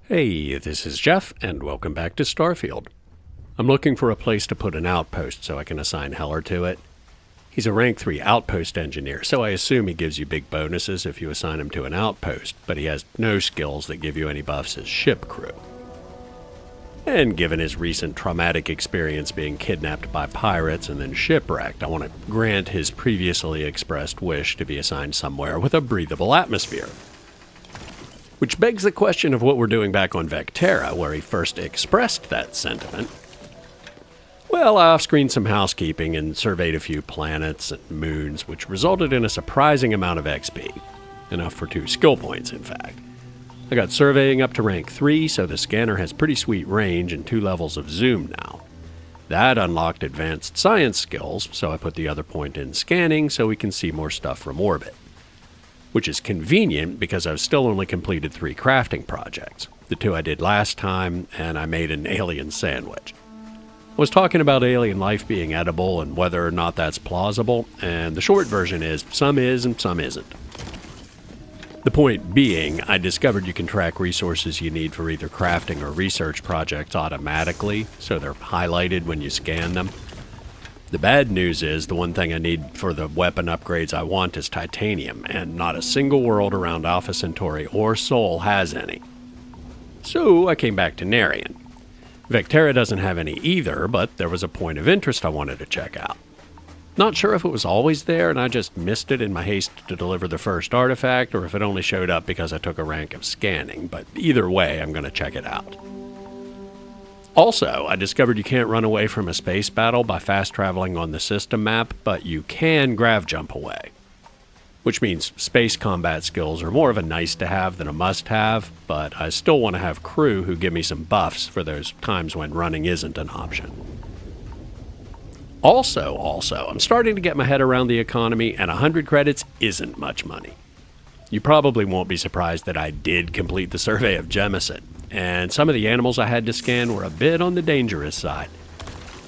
Hey, this is Jeff, and welcome back to Starfield. I'm looking for a place to put an outpost so I can assign Heller to it. He's a rank 3 outpost engineer, so I assume he gives you big bonuses if you assign him to an outpost, but he has no skills that give you any buffs as ship crew. And given his recent traumatic experience being kidnapped by pirates and then shipwrecked, I want to grant his previously expressed wish to be assigned somewhere with a breathable atmosphere. Which begs the question of what we're doing back on Vectera, where he first expressed that sentiment. Well, I off-screened some housekeeping and surveyed a few planets and moons, which resulted in a surprising amount of XP. Enough for 2 skill points, in fact. I got surveying up to rank 3, so the scanner has pretty sweet range and 2 levels of zoom now. That unlocked advanced science skills, so I put the other point in scanning so we can see more stuff from orbit. Which is convenient because I've still only completed 3 crafting projects. The 2 I did last time, and I made an alien sandwich. I was talking about alien life being edible and whether or not that's plausible, and the short version is some is and some isn't. The point being, I discovered you can track resources you need for either crafting or research projects automatically, so they're highlighted when you scan them. The bad news is the one thing I need for the weapon upgrades I want is titanium, and not a single world around Alpha Centauri or Sol has any. So I came back to Narian. Vectera doesn't have any either, but there was a point of interest I wanted to check out. Not sure if it was always there and I just missed it in my haste to deliver the first artifact, or if it only showed up because I took a rank of scanning, but either way, I'm going to check it out. Also, I discovered you can't run away from a space battle by fast traveling on the system map, but you can grav jump away. Which means space combat skills are more of a nice to have than a must have, but I still want to have crew who give me some buffs for those times when running isn't an option. Also, I'm starting to get my head around the economy, and 100 credits isn't much money. You probably won't be surprised that I did complete the survey of Jemison, and some of the animals I had to scan were a bit on the dangerous side.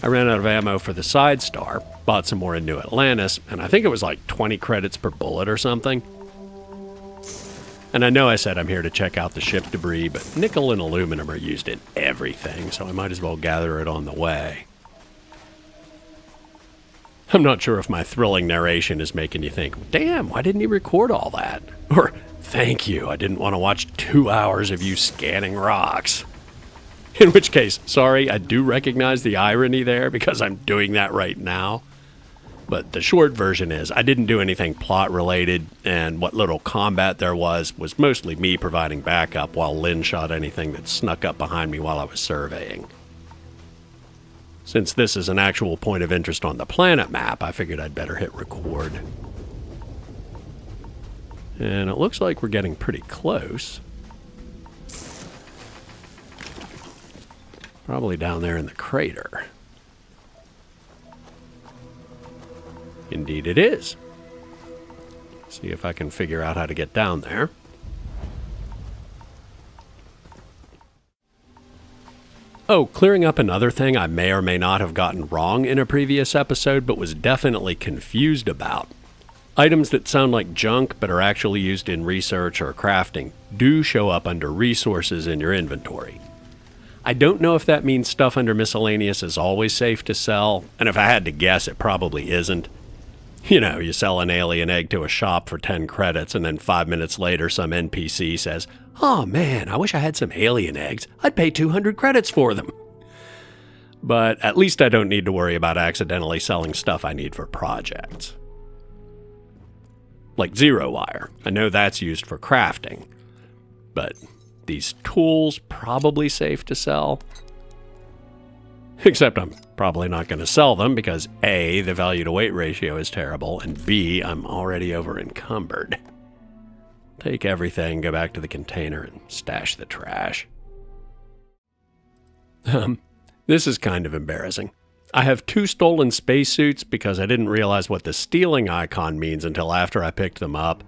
I ran out of ammo for the side star, bought some more in New Atlantis, and I think it was like 20 credits per bullet or something. And I know I said I'm here to check out the ship debris, but nickel and aluminum are used in everything, so I might as well gather it on the way. I'm not sure if my thrilling narration is making you think, damn, why didn't he record all that? Or, thank you, I didn't want to watch 2 hours of you scanning rocks. In which case, sorry, I do recognize the irony there because I'm doing that right now. But the short version is, I didn't do anything plot related, and what little combat there was mostly me providing backup while Lynn shot anything that snuck up behind me while I was surveying. Since this is an actual point of interest on the planet map, I figured I'd better hit record. And it looks like we're getting pretty close. Probably down there in the crater. Indeed it is. See if I can figure out how to get down there. Oh, clearing up another thing I may or may not have gotten wrong in a previous episode, but was definitely confused about. Items that sound like junk but are actually used in research or crafting do show up under resources in your inventory. I don't know if that means stuff under miscellaneous is always safe to sell, and if I had to guess, it probably isn't. You know, you sell an alien egg to a shop for 10 credits, and then 5 minutes later some NPC says, "Oh man, I wish I had some alien eggs. I'd pay 200 credits for them." But at least I don't need to worry about accidentally selling stuff I need for projects. Like Zero Wire. I know that's used for crafting. But these tools probably safe to sell. Except I'm probably not going to sell them because A, the value to weight ratio is terrible, and B, I'm already over encumbered. Take everything, go back to the container, and stash the trash. This is kind of embarrassing. I have 2 stolen spacesuits because I didn't realize what the stealing icon means until after I picked them up.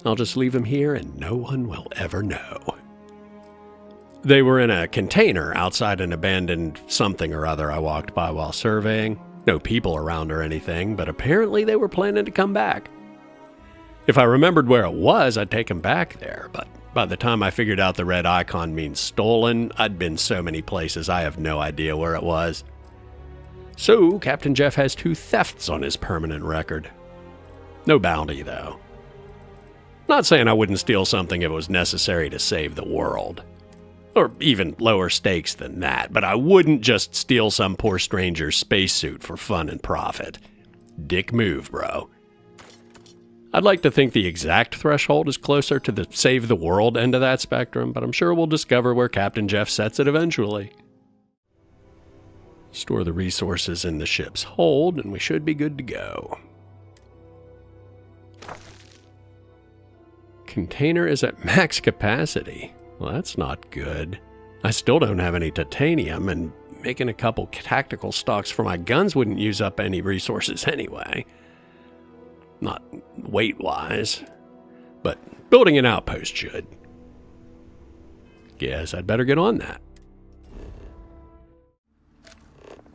I'll just leave them here and no one will ever know. They were in a container outside an abandoned something or other I walked by while surveying. No people around or anything, but apparently they were planning to come back. If I remembered where it was, I'd take them back there, but By the time I figured out the red icon means stolen, I'd been so many places I have no idea where it was. So, Captain Jeff has 2 thefts on his permanent record. No bounty, though. Not saying I wouldn't steal something if it was necessary to save the world. Or even lower stakes than that, but I wouldn't just steal some poor stranger's spacesuit for fun and profit. Dick move, bro. I'd like to think the exact threshold is closer to the save the world end of that spectrum, but I'm sure we'll discover where Captain Jeff sets it eventually. Store the resources in the ship's hold, and we should be good to go. Container is at max capacity. Well, that's not good. I still don't have any titanium, and making a couple tactical stocks for my guns wouldn't use up any resources anyway. Not weight-wise, but building an outpost should. Guess I'd better get on that.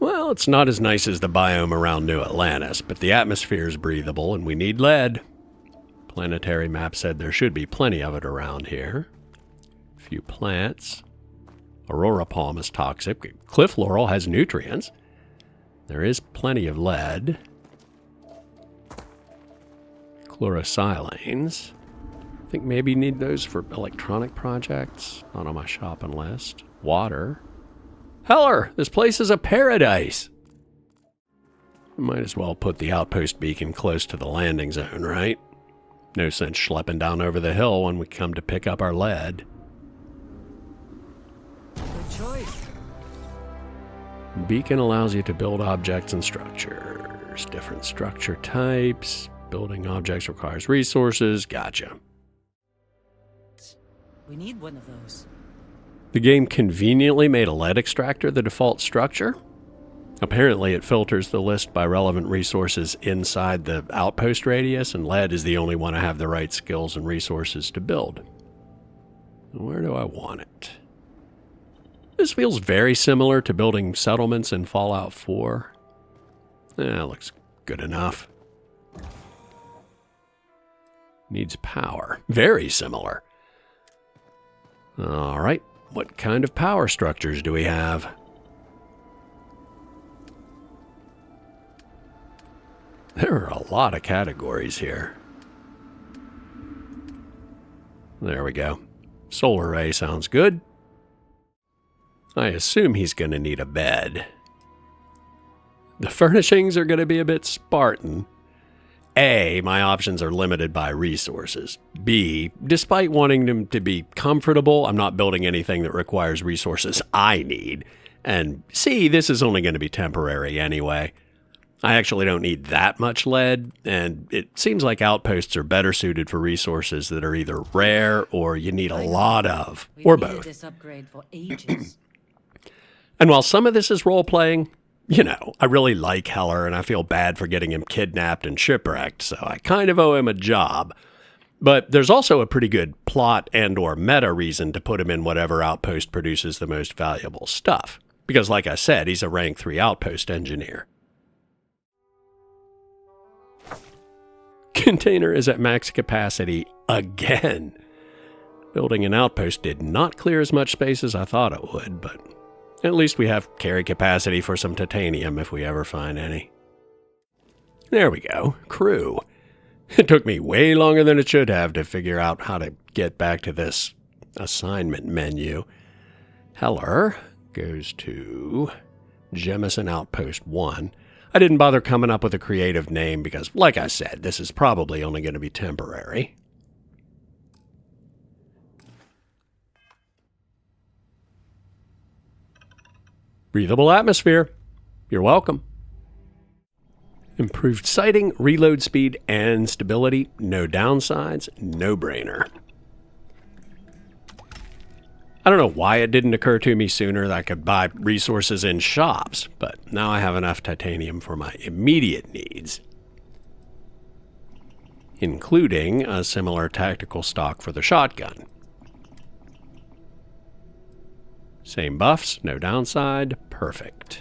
Well, it's not as nice as the biome around New Atlantis, but the atmosphere is breathable and we need lead. Planetary map said there should be plenty of it around here. A few plants. Aurora palm is toxic. Cliff laurel has nutrients. There is plenty of lead. Chlorosilanes. I think maybe need those for electronic projects. Not on my shopping list. Water. Heller, this place is a paradise. Might as well put the outpost beacon close to the landing zone, right? No sense schlepping down over the hill when we come to pick up our lead. Good choice. Beacon allows you to build objects and structures. Different structure types. Building objects requires resources. Gotcha. We need one of those. The game conveniently made a lead extractor the default structure. Apparently it filters the list by relevant resources inside the outpost radius, and lead is the only one I have the right skills and resources to build. Where do I want it? This feels very similar to building settlements in Fallout 4. Looks good enough. Needs power. Very similar. All right. What kind of power structures do we have? There are a lot of categories here. There we go. Solar array sounds good. I assume he's going to need a bed. The furnishings are going to be a bit Spartan. A, my options are limited by resources. B, despite wanting them to be comfortable, I'm not building anything that requires resources I need. And C, this is only going to be temporary anyway. I actually don't need that much lead, and it seems like outposts are better suited for resources that are either rare or you need a lot of, or both. This upgrade for ages. And while some of this is role-playing, you know, I really like Heller, and I feel bad for getting him kidnapped and shipwrecked, so I kind of owe him a job. But there's also a pretty good plot and or meta reason to put him in whatever outpost produces the most valuable stuff. Because like I said, he's a rank 3 outpost engineer. Container is at max capacity again. Building an outpost did not clear as much space as I thought it would, but at least we have carry capacity for some titanium if we ever find any. There we go. Crew. It took me way longer than it should have to figure out how to get back to this assignment menu. Heller goes to Jemison Outpost 1. I didn't bother coming up with a creative name because, like I said, this is probably only going to be temporary. Breathable atmosphere. You're welcome. Improved sighting, reload speed, and stability. No downsides. No-brainer. I don't know why it didn't occur to me sooner that I could buy resources in shops, but now I have enough titanium for my immediate needs, including a similar tactical stock for the shotgun. Same buffs, no downside, perfect.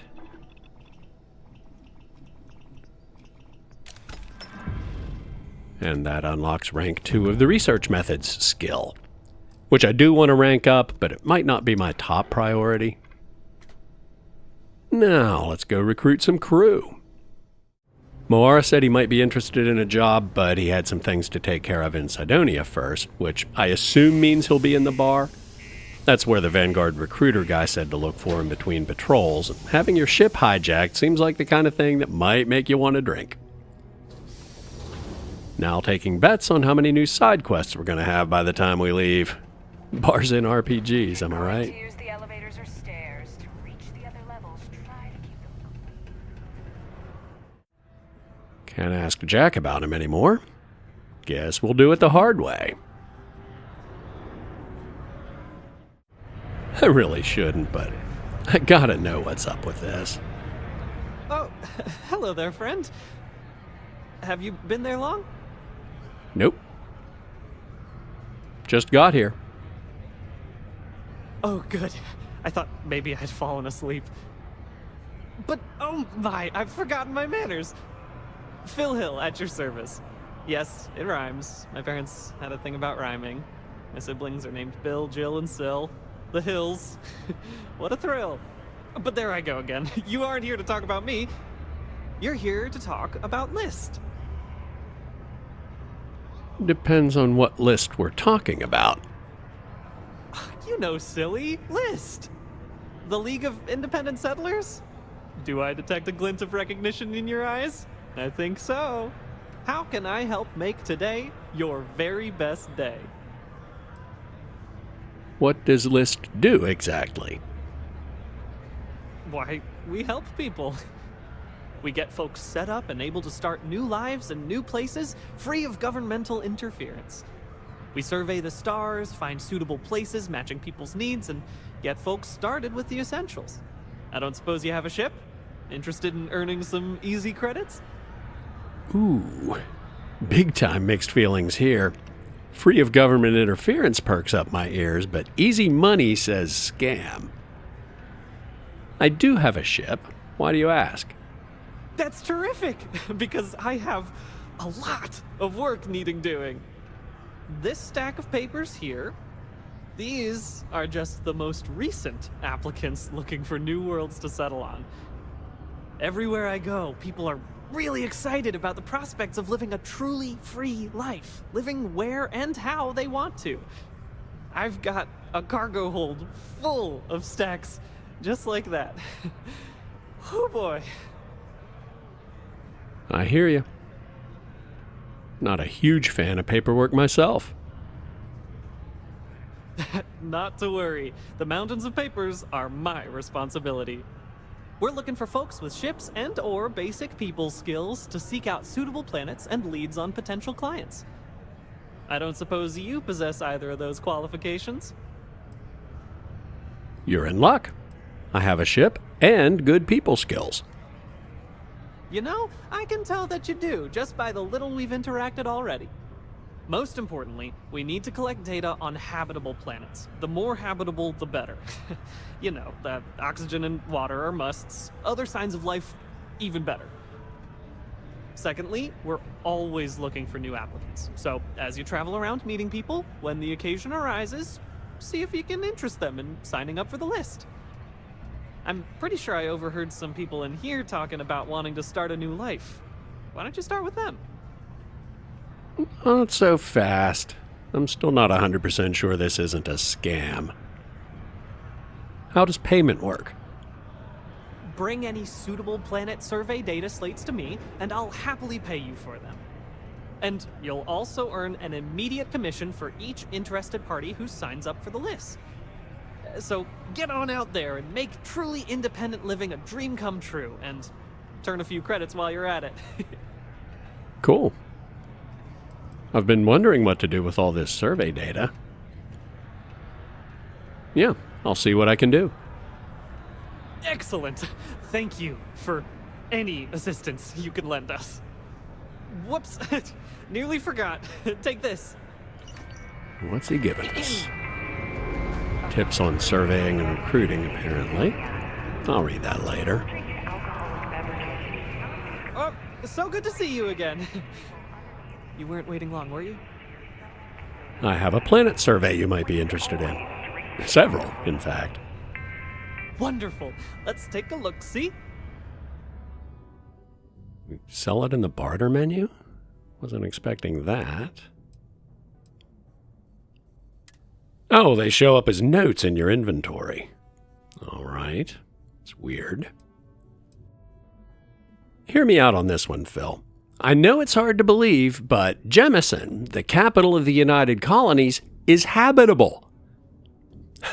And that unlocks rank 2 of the research methods skill. which I do want to rank up, but it might not be my top priority. Now, let's go recruit some crew. Moara said he might be interested in a job, but he had some things to take care of in Cydonia first, which I assume means he'll be in the bar. That's where the Vanguard recruiter guy said to look for him between patrols. Having your ship hijacked seems like the kind of thing that might make you want to drink. Now taking bets on how many new side quests we're going to have by the time we leave. Bars and RPGs, am I right? Use the elevators or stairs to reach the other levels. Try to keep them open. Can't ask Jack about him anymore. Guess we'll do it the hard way. I really shouldn't, but I gotta know what's up with this. Oh, hello there, friend. Have you been there long? Nope. Just got here. Oh, good. I thought maybe I'd fallen asleep. But, oh my, I've forgotten my manners. Phil Hill, at your service. Yes, it rhymes. My parents had a thing about rhyming. My siblings are named Bill, Jill, and Sil. The Hills. What a thrill. But there I go again. You aren't here to talk about me. You're here to talk about List. Depends on what list we're talking about. You know, silly. List. The League of Independent Settlers? Do I detect a glint of recognition in your eyes? I think so. How can I help make today your very best day? What does List do exactly? Why, we help people. We get folks set up and able to start new lives in new places, free of governmental interference. We survey the stars, find suitable places matching people's needs, and get folks started with the essentials. I don't suppose you have a ship? Interested in earning some easy credits? Ooh, big time mixed feelings here. Free of government interference perks up my ears, but easy money says scam. I do have a ship. Why do you ask? That's terrific, because I have a lot of work needing doing. This stack of papers here, these are just the most recent applicants looking for new worlds to settle on. Everywhere I go, people are really excited about the prospects of living a truly free life, living where and how they want to. I've got a cargo hold full of stacks just like that. Oh boy. I hear you. Not a huge fan of paperwork myself. Not to worry. The mountains of papers are my responsibility. We're looking for folks with ships and or basic people skills to seek out suitable planets and leads on potential clients. I don't suppose you possess either of those qualifications? You're in luck. I have a ship and good people skills. You know, I can tell that you do, just by the little we've interacted already. Most importantly, we need to collect data on habitable planets. The more habitable, the better. You know, the oxygen and water are musts. Other signs of life, even better. Secondly, we're always looking for new applicants. So, as you travel around meeting people, when the occasion arises, see if you can interest them in signing up for the list. I'm pretty sure I overheard some people in here talking about wanting to start a new life. Why don't you start with them? Not so fast. I'm still not 100% sure this isn't a scam. How does payment work? Bring any suitable planet survey data slates to me, and I'll happily pay you for them. And you'll also earn an immediate commission for each interested party who signs up for the list. So get on out there and make truly independent living a dream come true, and turn a few credits while you're at it. Cool. I've been wondering what to do with all this survey data. Yeah, I'll see what I can do. Excellent. Thank you for any assistance you can lend us. Whoops. Nearly forgot. Take this. What's he giving us? Tips on surveying and recruiting, apparently. I'll read that later. Oh, so good to see you again. You weren't waiting long, were you? I have a planet survey you might be interested in. Several, in fact. Wonderful. Let's take a look, see? Sell it in the barter menu? Wasn't expecting that. Oh, they show up as notes in your inventory. All right. It's weird. Hear me out on this one, Phil. I know it's hard to believe, but Jemison, the capital of the United Colonies, is habitable.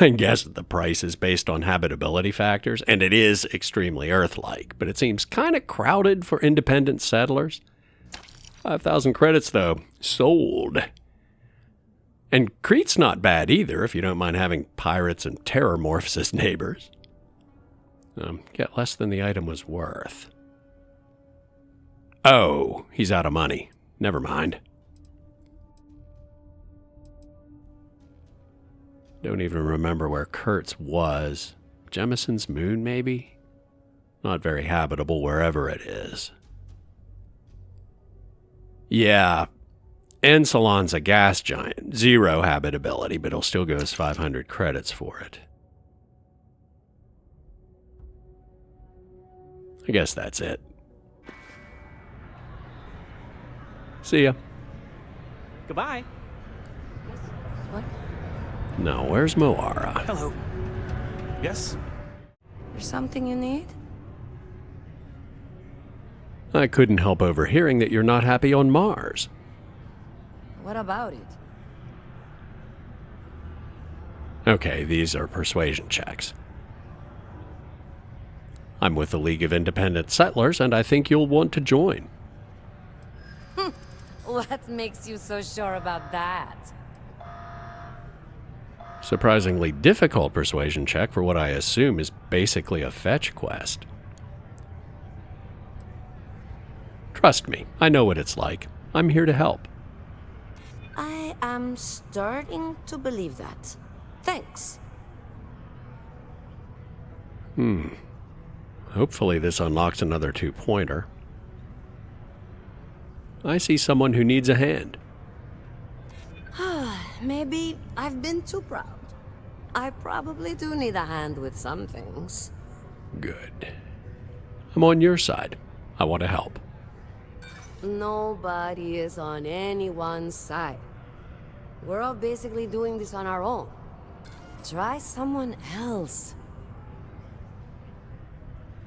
I guess the price is based on habitability factors, and it is extremely Earth-like, but it seems kind of crowded for independent settlers. 5,000 credits, though. Sold. And Crete's not bad either, if you don't mind having pirates and terrormorphs as neighbors. Get less than the item was worth. Oh, he's out of money. Never mind. Don't even remember where Kurt's was. Jemison's moon, maybe? Not very habitable wherever it is. Yeah, Ensalon's a gas giant. 0 habitability, but he'll still go as 500 credits for it. I guess that's it. See ya. Goodbye. What? Now, where's Moara? Hello. Yes? There's something you need? I couldn't help overhearing that you're not happy on Mars. What about it? Okay, these are persuasion checks. I'm with the League of Independent Settlers, and I think you'll want to join. What makes you so sure about that? Surprisingly difficult persuasion check for what I assume is basically a fetch quest. Trust me, I know what it's like. I'm here to help. I am starting to believe that. Thanks. Hopefully this unlocks another 2-pointer. I see someone who needs a hand. Maybe I've been too proud. I probably do need a hand with some things. Good. I'm on your side. I want to help. Nobody is on anyone's side. We're all basically doing this on our own. Try someone else.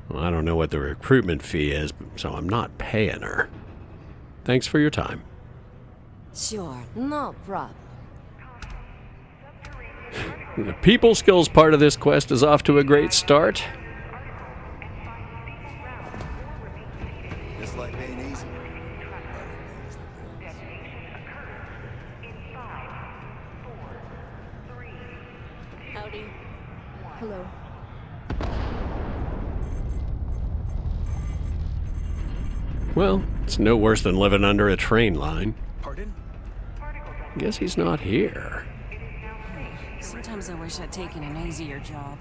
Well, I don't know what the recruitment fee is, so I'm not paying her. Thanks for your time. Sure, no problem. The people skills part of this quest is off to a great start. This life ain't easy. Howdy. Hello. Well, it's no worse than living under a train line. Pardon? Guess he's not here. Sometimes I wish I'd taken an easier job.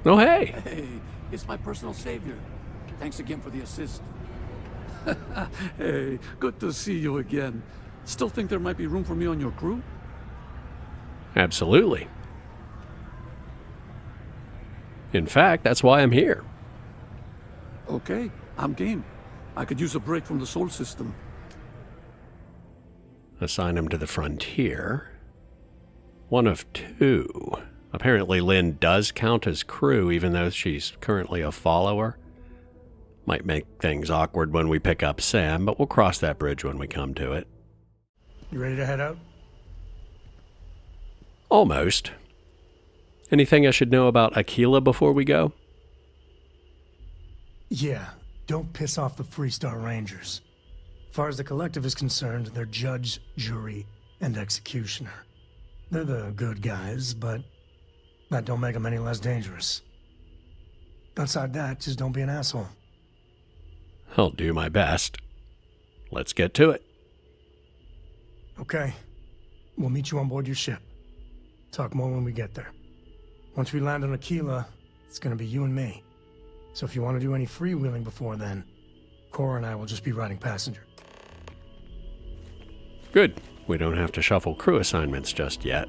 Oh, hey! Hey, it's my personal savior. Thanks again for the assist. Hey, good to see you again. Still think there might be room for me on your crew? Absolutely. In fact, that's why I'm here. Okay, I'm game. I could use a break from the Sol system. Assign him to the frontier. One of 2. Apparently Lynn does count as crew, even though she's currently a follower. Might make things awkward when we pick up Sam, but we'll cross that bridge when we come to it. You ready to head out? Almost. Anything I should know about Aquila before we go? Yeah, don't piss off the Freestar Rangers. As far as the collective is concerned, they're judge, jury, and executioner. They're the good guys, but that don't make them any less dangerous. Outside that, just don't be an asshole. I'll do my best. Let's get to it. Okay. We'll meet you on board your ship. Talk more when we get there. Once we land on Aquila, it's gonna be you and me. So if you want to do any freewheeling before then, Cora and I will just be riding passenger. Good. We don't have to shuffle crew assignments just yet.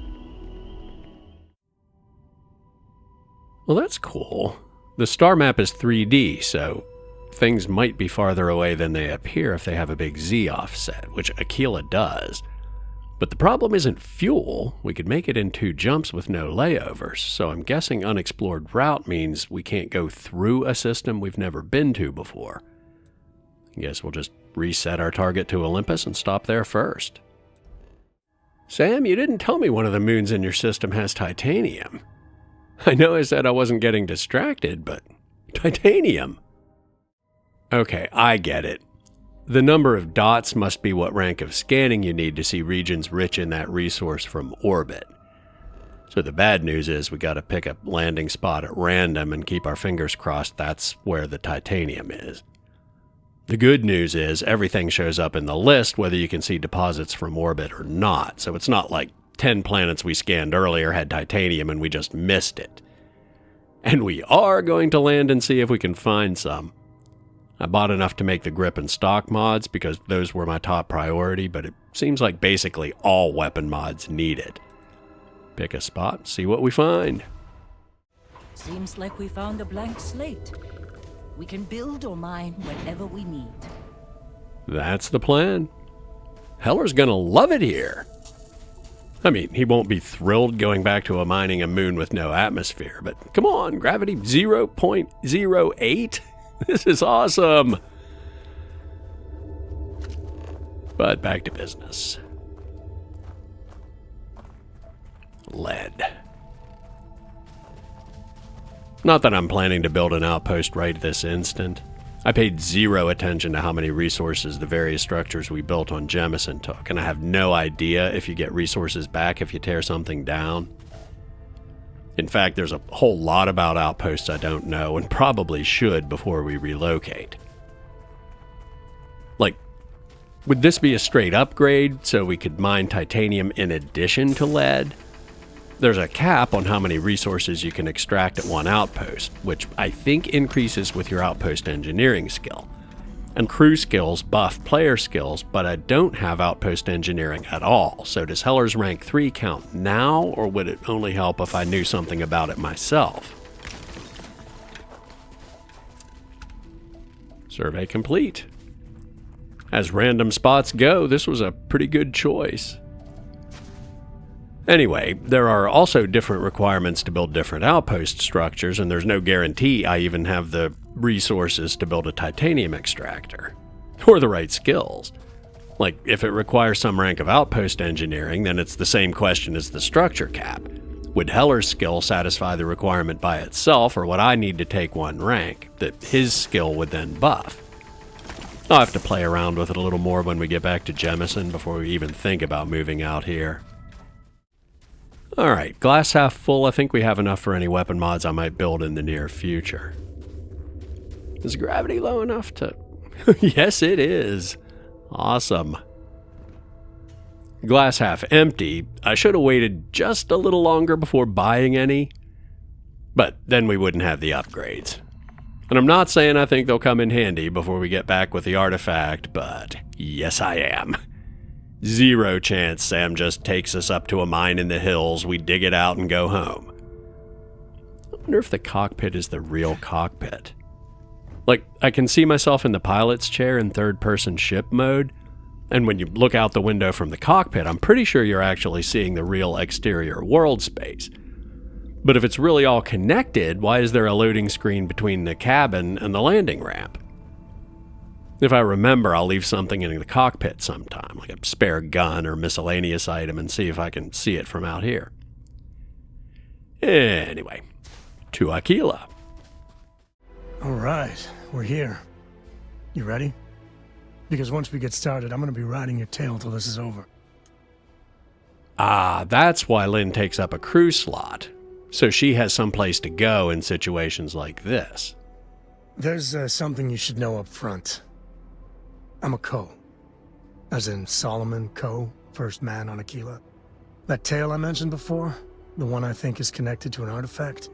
Well, that's cool. The star map is 3D, so things might be farther away than they appear if they have a big Z offset, which Aquila does. But the problem isn't fuel. We could make it in 2 jumps with no layovers, so I'm guessing unexplored route means we can't go through a system we've never been to before. I guess we'll just reset our target to Olympus and stop there first. Sam, you didn't tell me one of the moons in your system has titanium. I know I said I wasn't getting distracted, but titanium. Okay, I get it. The number of dots must be what rank of scanning you need to see regions rich in that resource from orbit. So the bad news is we gotta pick a landing spot at random and keep our fingers crossed that's where the titanium is. The good news is everything shows up in the list whether you can see deposits from orbit or not, so it's not like 10 planets we scanned earlier had titanium and we just missed it. And we are going to land and see if we can find some. I bought enough to make the grip and stock mods because those were my top priority, but it seems like basically all weapon mods need it. Pick a spot, see what we find. Seems like we found a blank slate. We can build or mine whenever we need. That's the plan. Heller's gonna love it here. I mean, he won't be thrilled going back to mining a moon with no atmosphere, but come on, gravity 0.08? This is awesome. But back to business. Lead. Not that I'm planning to build an outpost right this instant. I paid 0 attention to how many resources the various structures we built on Jemison took, and I have no idea if you get resources back if you tear something down. In fact, there's a whole lot about outposts I don't know and probably should before we relocate. Like, would this be a straight upgrade so we could mine titanium in addition to lead? There's a cap on how many resources you can extract at one outpost, which I think increases with your outpost engineering skill. And crew skills buff player skills, but I don't have outpost engineering at all, so does Heller's rank 3 count now, or would it only help if I knew something about it myself? Survey complete. As random spots go, this was a pretty good choice. Anyway, there are also different requirements to build different outpost structures, and there's no guarantee I even have the resources to build a titanium extractor. Or the right skills. Like, if it requires some rank of outpost engineering, then it's the same question as the structure cap. Would Heller's skill satisfy the requirement by itself, or would I need to take 1 rank that his skill would then buff? I'll have to play around with it a little more when we get back to Jemison before we even think about moving out here. Alright, glass half full. I think we have enough for any weapon mods I might build in the near future. Is gravity low enough to... Yes, it is. Awesome. Glass half empty. I should have waited just a little longer before buying any. But then we wouldn't have the upgrades. And I'm not saying I think they'll come in handy before we get back with the artifact, but yes I am. 0 chance Sam just takes us up to a mine in the hills, we dig it out and go home. I wonder if the cockpit is the real cockpit. Like, I can see myself in the pilot's chair in third-person ship mode, and when you look out the window from the cockpit, I'm pretty sure you're actually seeing the real exterior world space. But if it's really all connected, why is there a loading screen between the cabin and the landing ramp? If I remember, I'll leave something in the cockpit sometime, like a spare gun or miscellaneous item, and see if I can see it from out here. Anyway, to Aquila. All right, we're here. You ready? Because once we get started, I'm going to be riding your tail till this is over. Ah, that's why Lynn takes up a crew slot, so she has someplace to go in situations like this. There's something you should know up front. I'm a Co. As in Solomon Co., first man on Aquila. That tale I mentioned before, the one I think is connected to an artifact,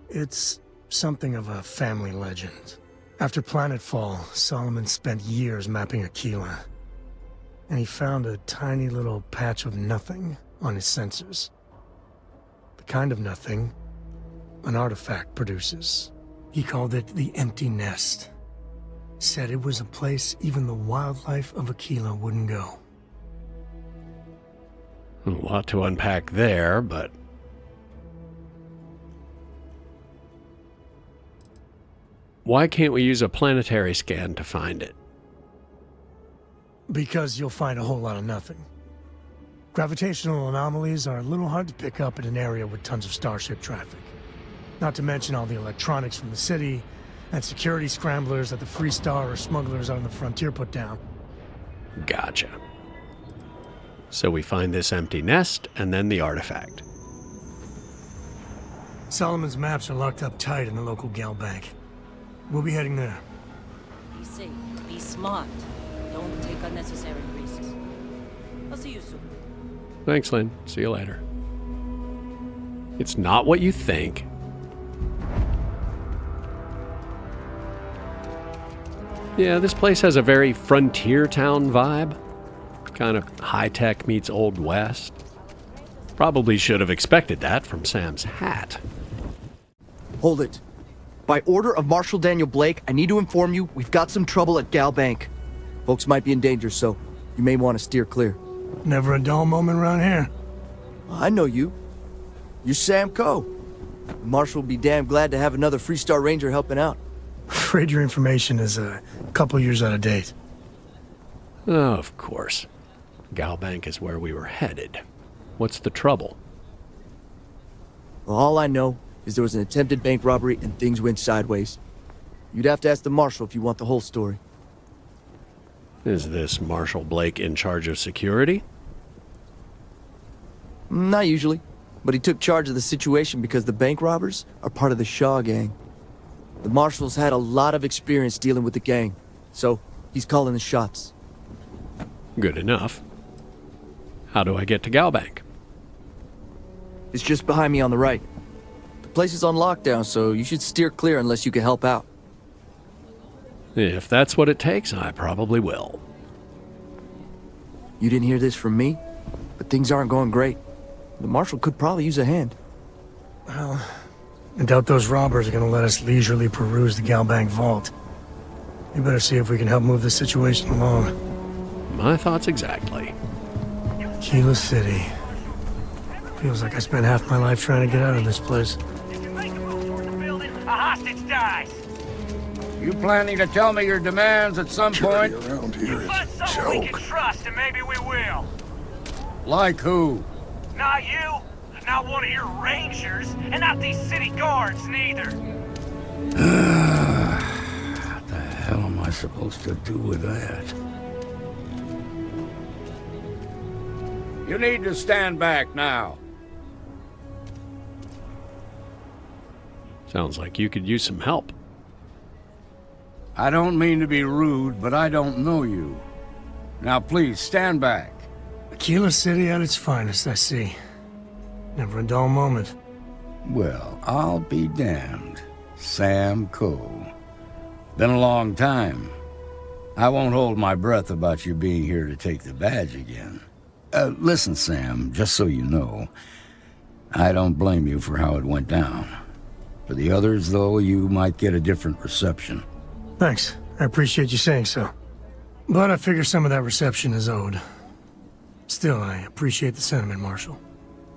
it's something of a family legend. After planetfall, Solomon spent years mapping Aquila. and he found a tiny little patch of nothing on his sensors. The kind of nothing an artifact produces. He called it the Empty Nest. Said it was a place even the wildlife of Aquila wouldn't go. A lot to unpack there, but... why can't we use a planetary scan to find it? Because you'll find a whole lot of nothing. Gravitational anomalies are a little hard to pick up in an area with tons of starship traffic. Not to mention all the electronics from the city, and security scramblers that the Free Star or smugglers on the frontier put down. Gotcha. So we find this empty nest, and then the artifact. Solomon's maps are locked up tight in the local gal bank. We'll be heading there. Be safe, be smart. Don't take unnecessary risks. I'll see you soon. Thanks, Lynn. See you later. It's not what you think. Yeah, this place has a very frontier town vibe. Kind of high-tech meets Old West. Probably should have expected that from Sam's hat. Hold it. By order of Marshal Daniel Blake, I need to inform you we've got some trouble at Gal Bank. Folks might be in danger, so you may want to steer clear. Never a dull moment around here. I know you. You're Sam Coe. Marshal will be damn glad to have another Free Star Ranger helping out. Afraid your information is a couple years out of date. Oh, of course. Galbank is where we were headed. What's the trouble? Well, all I know is there was an attempted bank robbery and things went sideways. You'd have to ask the Marshal if you want the whole story. Is this Marshal Blake in charge of security? Not usually, but he took charge of the situation because the bank robbers are part of the Shaw gang. The Marshal's had a lot of experience dealing with the gang, so he's calling the shots. Good enough. How do I get to Galbank? It's just behind me on the right. The place is on lockdown, so you should steer clear unless you can help out. If that's what it takes, I probably will. You didn't hear this from me, but things aren't going great. The Marshal could probably use a hand. Well, I doubt those robbers are gonna let us leisurely peruse the Galbank vault. We better see if we can help move the situation along. My thoughts exactly. Aquila City. Feels like I spent half my life trying to get out of this place. If you make a move toward the building, a hostage dies. You planning to tell me your demands at some point? Around here Find is a someone we joke. can trust, and maybe we will. Like who? Not you, not one of your rangers, and not these city guards, neither. What the hell am I supposed to do with that? You need to stand back now. Sounds like you could use some help. I don't mean to be rude, but I don't know you. Now please, stand back. Aquila City at its finest, I see. Never a dull moment. Well, I'll be damned. Sam Coe. Been a long time. I won't hold my breath about you being here to take the badge again. Listen, Sam, just so you know, I don't blame you for how it went down. For the others, though, you might get a different reception. Thanks. I appreciate you saying so. But I figure some of that reception is owed. Still, I appreciate the sentiment, Marshal.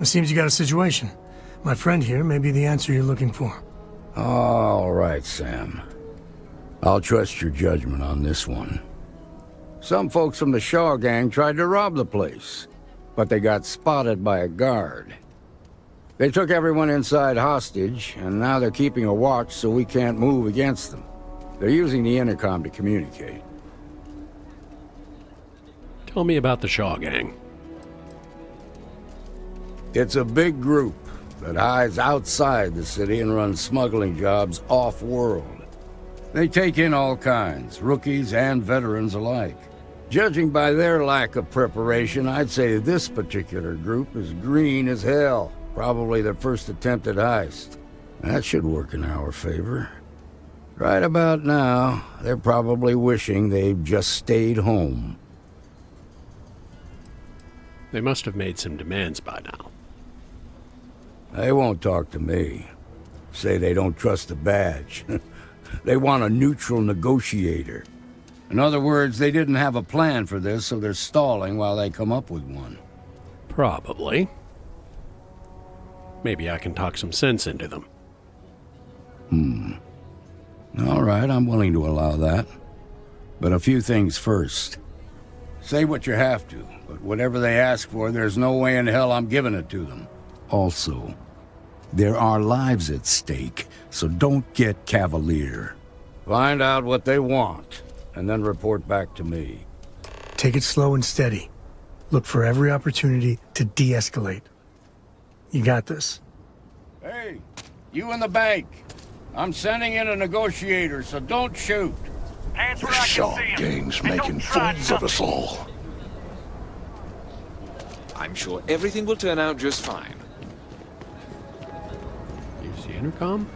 It seems you got a situation. My friend here may be the answer you're looking for. All right, Sam. I'll trust your judgment on this one. Some folks from the Shaw gang tried to rob the place, but they got spotted by a guard. They took everyone inside hostage, and now they're keeping a watch so we can't move against them. They're using the intercom to communicate. Tell me about the Shaw Gang. It's a big group that hides outside the city and runs smuggling jobs off-world. They take in all kinds, rookies and veterans alike. Judging by their lack of preparation, I'd say this particular group is green as hell. Probably their first attempt at heist. That should work in our favor. Right about now, they're probably wishing they've just stayed home. They must have made some demands by now. They won't talk to me. Say they don't trust the badge. They want a neutral negotiator. In other words, they didn't have a plan for this, so they're stalling while they come up with one. Probably. Maybe I can talk some sense into them. All right, I'm willing to allow that. But a few things first. Say what you have to, but whatever they ask for, there's no way in hell I'm giving it to them. Also, there are lives at stake, so don't get cavalier. Find out what they want, and then report back to me. Take it slow and steady. Look for every opportunity to de-escalate. You got this. Hey, you in the bank. I'm sending in a negotiator, so don't shoot. Hands where The I Shaw can see 'em. gang's And don't making try fools of us nothing. all. I'm sure everything will turn out just fine. Use the intercom?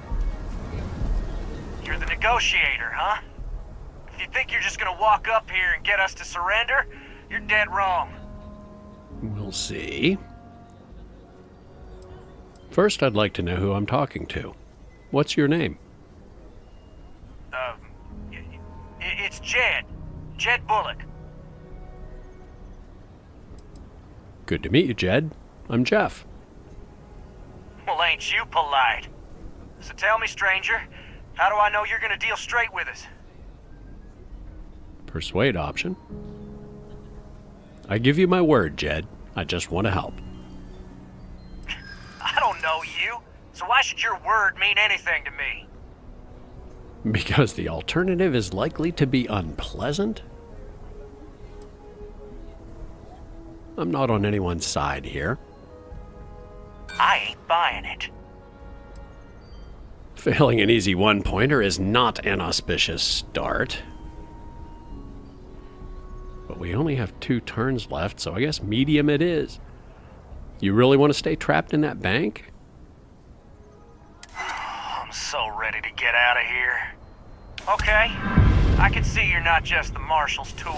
You're the negotiator, huh? If you think you're just gonna walk up here and get us to surrender, you're dead wrong. We'll see. First, I'd like to know who I'm talking to. What's your name? It's Jed. Jed Bullock. Good to meet you, Jed. I'm Jeff. Well, ain't you polite? So tell me, stranger, how do I know you're gonna deal straight with us? Persuade option. I give you my word, Jed. I just want to help. I don't know you, so why should your word mean anything to me? Because the alternative is likely to be unpleasant? I'm not on anyone's side here. I ain't buying it. Failing an easy one-pointer is not an auspicious start. But we only have 2 turns left, so I guess medium it is. You really want to stay trapped in that bank? I'm so ready to get out of here. Okay, I can see you're not just the marshal's tool.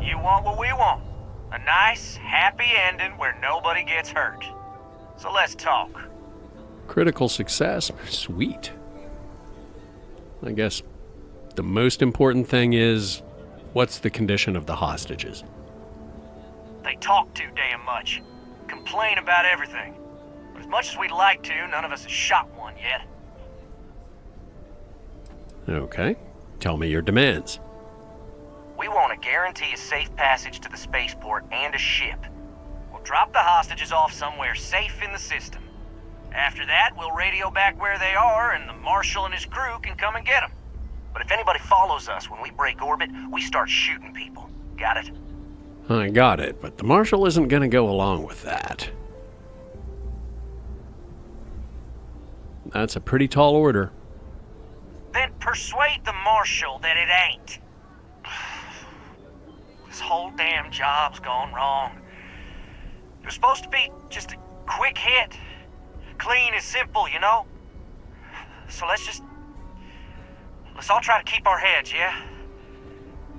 You want what we want. A nice, happy ending where nobody gets hurt. So let's talk. Critical success? Sweet. I guess the most important thing is, what's the condition of the hostages? They talk too damn much. Complain about everything. But as much as we'd like to, none of us has shot one yet. Okay. Tell me your demands. We want to guarantee a safe passage to the spaceport and a ship. We'll drop the hostages off somewhere safe in the system. After that, we'll radio back where they are, and the Marshal and his crew can come and get them. But if anybody follows us when we break orbit, we start shooting people. Got it? I got it, but the Marshal isn't going to go along with that. That's a pretty tall order. Then persuade the Marshal that it ain't. This whole damn job's gone wrong. It was supposed to be just a quick hit. Clean and simple, you know? So let's all try to keep our heads, yeah?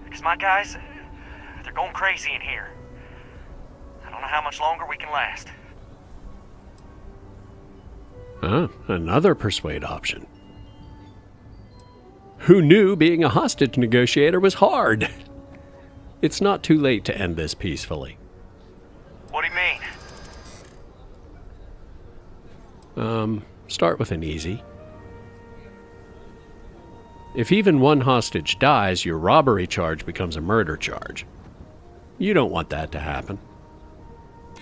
Because my guys, they're going crazy in here. I don't know how much longer we can last. Another persuade option. Who knew being a hostage negotiator was hard? It's not too late to end this peacefully. What do you mean? Start with an easy. If even one hostage dies, your robbery charge becomes a murder charge. You don't want that to happen.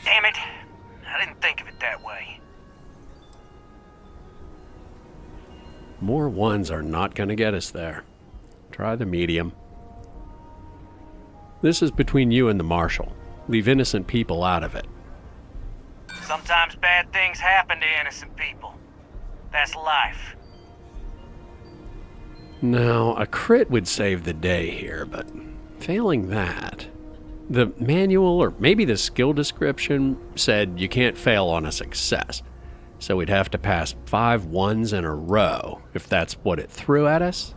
Damn it. I didn't think of it that way. More ones are not going to get us there. Try the medium. This is between you and the Marshal. Leave innocent people out of it. Sometimes bad things happen to innocent people. That's life. Now, a crit would save the day here, but failing that, the manual or maybe the skill description said you can't fail on a success. So we'd have to pass 5 ones in a row, if that's what it threw at us.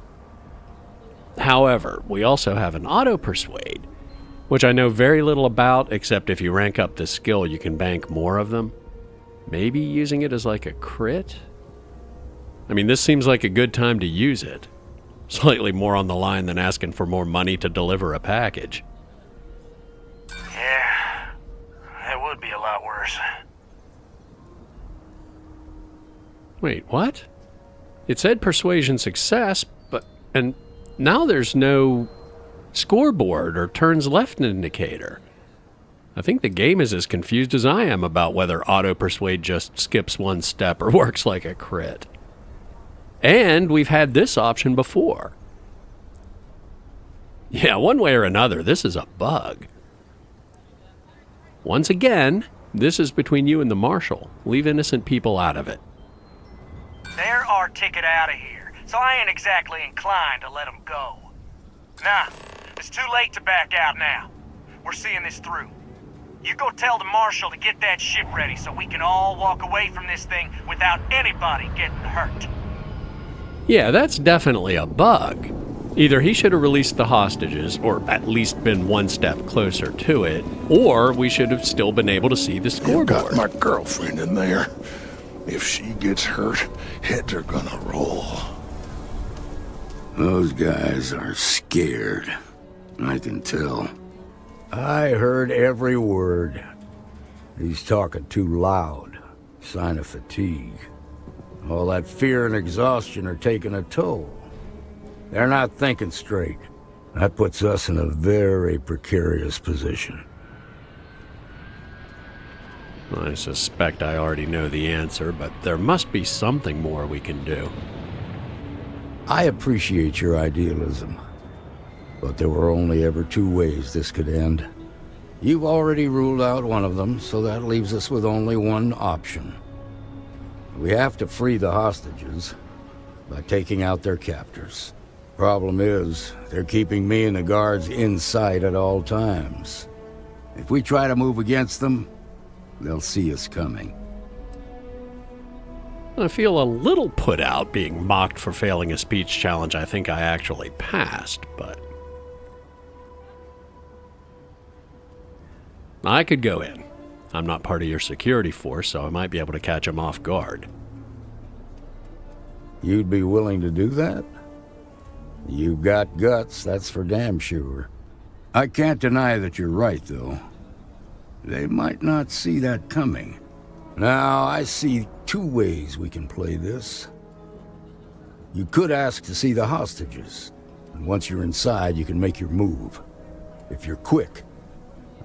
However, we also have an auto-persuade, which I know very little about, except if you rank up the skill, you can bank more of them. Maybe using it as like a crit? I mean, this seems like a good time to use it. Slightly more on the line than asking for more money to deliver a package. Yeah, that would be a lot worse. Wait, what? It said persuasion success, and now there's no scoreboard or turns left indicator. I think the game is as confused as I am about whether auto-persuade just skips one step or works like a crit. And we've had this option before. Yeah, one way or another, this is a bug. Once again, this is between you and the marshal. Leave innocent people out of it. They're our ticket out of here, so I ain't exactly inclined to let them go. Nah, it's too late to back out now. We're seeing this through. You go tell the marshal to get that ship ready so we can all walk away from this thing without anybody getting hurt. Yeah, that's definitely a bug. Either he should have released the hostages, or at least been one step closer to it, or we should have still been able to see the scoreboard. You've got my girlfriend in there. If she gets hurt, heads are gonna roll. Those guys are scared. I can tell. I heard every word. He's talking too loud. Sign of fatigue. All that fear and exhaustion are taking a toll. They're not thinking straight. That puts us in a very precarious position. I suspect I already know the answer, but there must be something more we can do. I appreciate your idealism, but there were only ever two ways this could end. You've already ruled out one of them, so that leaves us with only one option. We have to free the hostages by taking out their captors. Problem is, they're keeping me and the guards in sight at all times. If we try to move against them, they'll see us coming. I feel a little put out being mocked for failing a speech challenge I think I actually passed, but I could go in. I'm not part of your security force, so I might be able to catch him off guard. You'd be willing to do that? You've got guts, that's for damn sure. I can't deny that you're right, though. They might not see that coming. Now, I see two ways we can play this. You could ask to see the hostages, and once you're inside, you can make your move. If you're quick,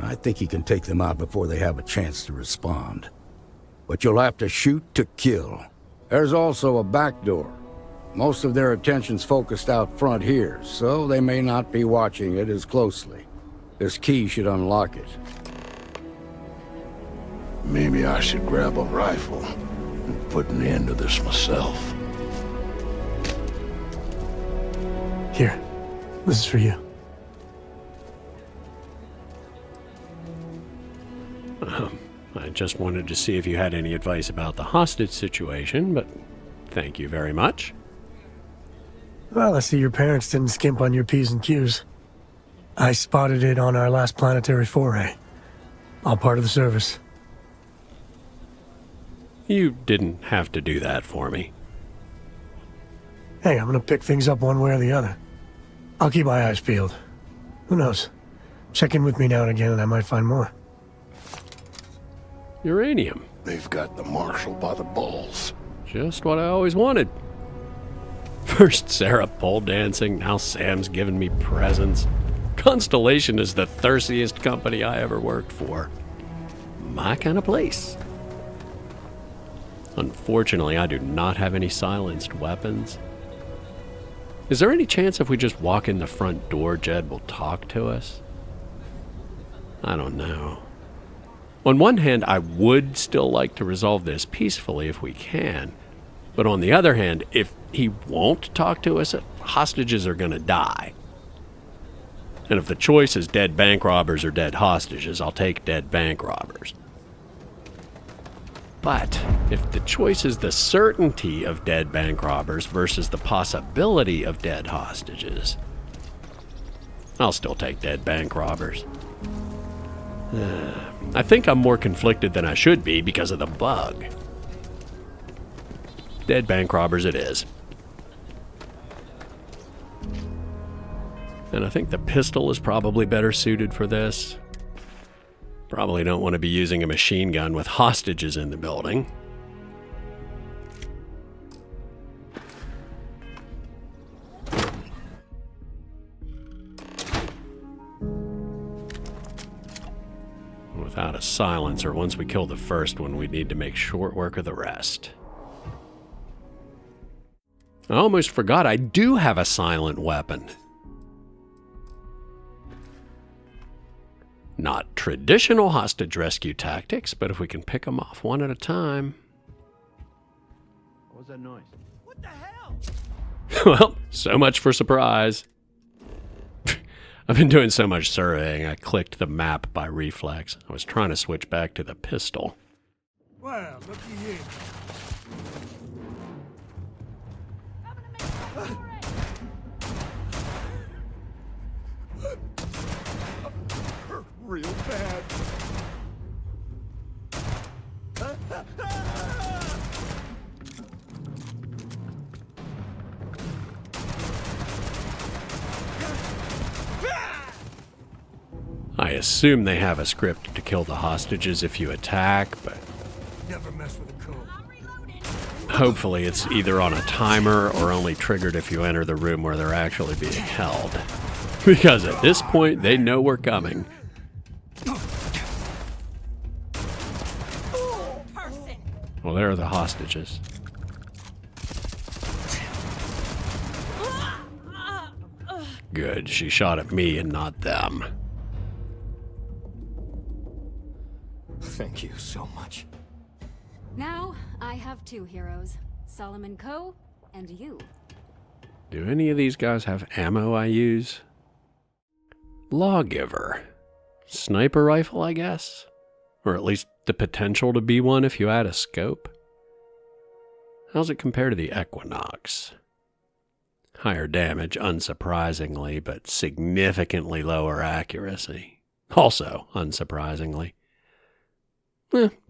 I think you can take them out before they have a chance to respond. But you'll have to shoot to kill. There's also a back door. Most of their attention's focused out front here, so they may not be watching it as closely. This key should unlock it. Maybe I should grab a rifle and put an end to this myself. Here, this is for you. I just wanted to see if you had any advice about the hostage situation, but thank you very much. Well, I see your parents didn't skimp on your P's and Q's. I spotted it on our last planetary foray. All part of the service. You didn't have to do that for me. Hey, I'm gonna pick things up one way or the other. I'll keep my eyes peeled. Who knows? Check in with me now and again and I might find more. Uranium. They've got the marshal by the balls. Just what I always wanted. First Sarah pole dancing, now Sam's giving me presents. Constellation is the thirstiest company I ever worked for. My kind of place. Unfortunately, I do not have any silenced weapons. Is there any chance if we just walk in the front door, Jed will talk to us? I don't know. On one hand, I would still like to resolve this peacefully if we can. But on the other hand, if he won't talk to us, hostages are going to die. And if the choice is dead bank robbers or dead hostages, I'll take dead bank robbers. But if the choice is the certainty of dead bank robbers versus the possibility of dead hostages, I'll still take dead bank robbers. I think I'm more conflicted than I should be because of the bug. Dead bank robbers it is. And I think the pistol is probably better suited for this. Probably don't want to be using a machine gun with hostages in the building. Without a silencer, once we kill the first one, we need to make short work of the rest. I almost forgot I do have a silent weapon. Not traditional hostage rescue tactics, but if we can pick them off one at a time. What was that noise? What the hell? Well, so much for surprise. I've been doing so much surveying, I clicked the map by reflex. I was trying to switch back to the pistol. Well, looky here. Real bad. I assume they have a script to kill the hostages if you attack, but Never mess with a code. hopefully it's either on a timer or only triggered if you enter the room where they're actually being held. Because at this point, they know we're coming. Well, there are the hostages. Good, she shot at me and not them. Thank you so much. Now, I have two heroes, Solomon Coe and you. Do any of these guys have ammo I use? Lawgiver. Sniper rifle, I guess? Or at least the potential to be one if you add a scope. How's it compare to the Equinox? Higher damage, unsurprisingly, but significantly lower accuracy. Also, unsurprisingly.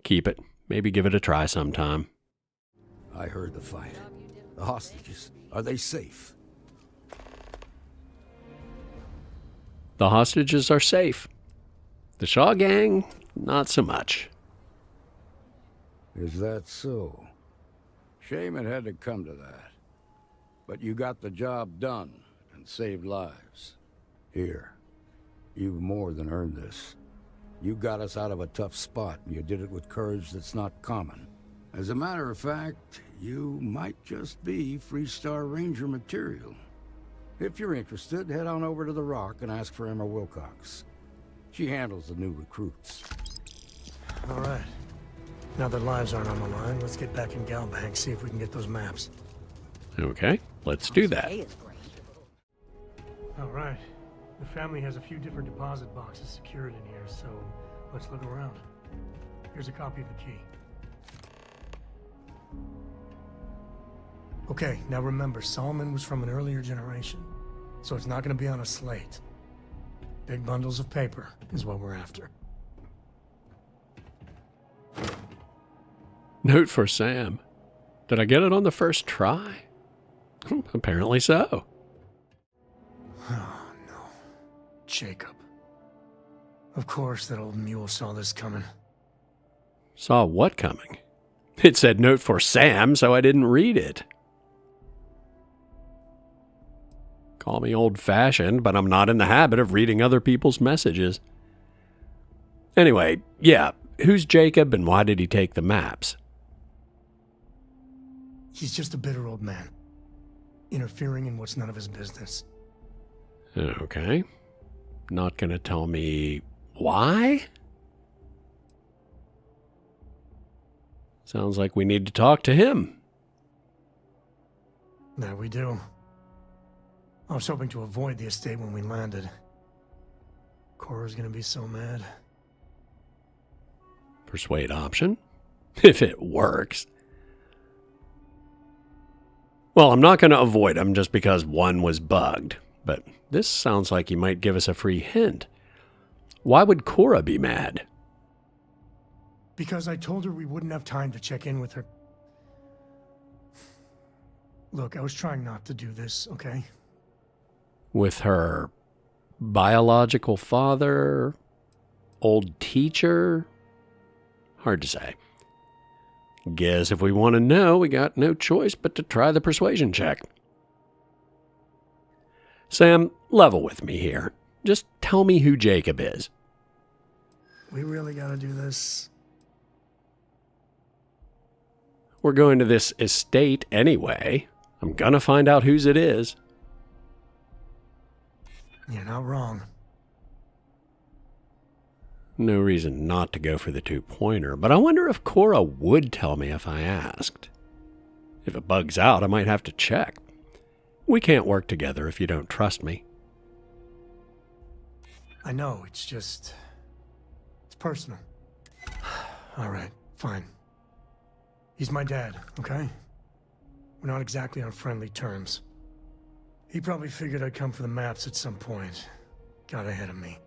Keep it. Maybe give it a try sometime. I heard the fight. The hostages, are they safe? The hostages are safe. The Shaw gang, not so much. Is that so? Shame it had to come to that. But you got the job done and saved lives. Here, you've more than earned this. You got us out of a tough spot, and you did it with courage that's not common. As a matter of fact, you might just be Freestar Ranger material. If you're interested, head on over to the Rock and ask for Emma Wilcox. She handles the new recruits. All right. Now that lives aren't on the line, let's get back in Galbank, see if we can get those maps. Okay, let's do that. All right. The family has a few different deposit boxes secured in here, so let's look around. Here's a copy of the key. Okay, now remember, Solomon was from an earlier generation, so it's not going to be on a slate. Big bundles of paper is what we're after. Note for Sam. Did I get it on the first try? Apparently so. Oh, no. Jacob. Of course that old mule saw this coming. Saw what coming? It said note for Sam, so I didn't read it. Call me old-fashioned, but I'm not in the habit of reading other people's messages. Anyway, yeah, who's Jacob and why did he take the maps? He's just a bitter old man, interfering in what's none of his business. Okay. Not gonna tell me why? Sounds like we need to talk to him. That we do. I was hoping to avoid the estate when we landed. Cora's gonna be so mad. Persuade option? If it works. Well, I'm not going to avoid him just because one was bugged, but this sounds like he might give us a free hint. Why would Cora be mad? Because I told her we wouldn't have time to check in with her. Look, I was trying not to do this, okay? With her biological father? Old teacher? Hard to say. Guess if we want to know, we got no choice but to try the persuasion check. Sam, level with me here. Just tell me who Jacob is. We really gotta do this. We're going to this estate anyway. I'm gonna find out whose it is. You're not wrong. No reason not to go for the two-pointer, but I wonder if Cora would tell me if I asked. If it bugs out, I might have to check. We can't work together if you don't trust me. I know, it's personal. All right, fine. He's my dad, okay? We're not exactly on friendly terms. He probably figured I'd come for the maps at some point. Got ahead of me.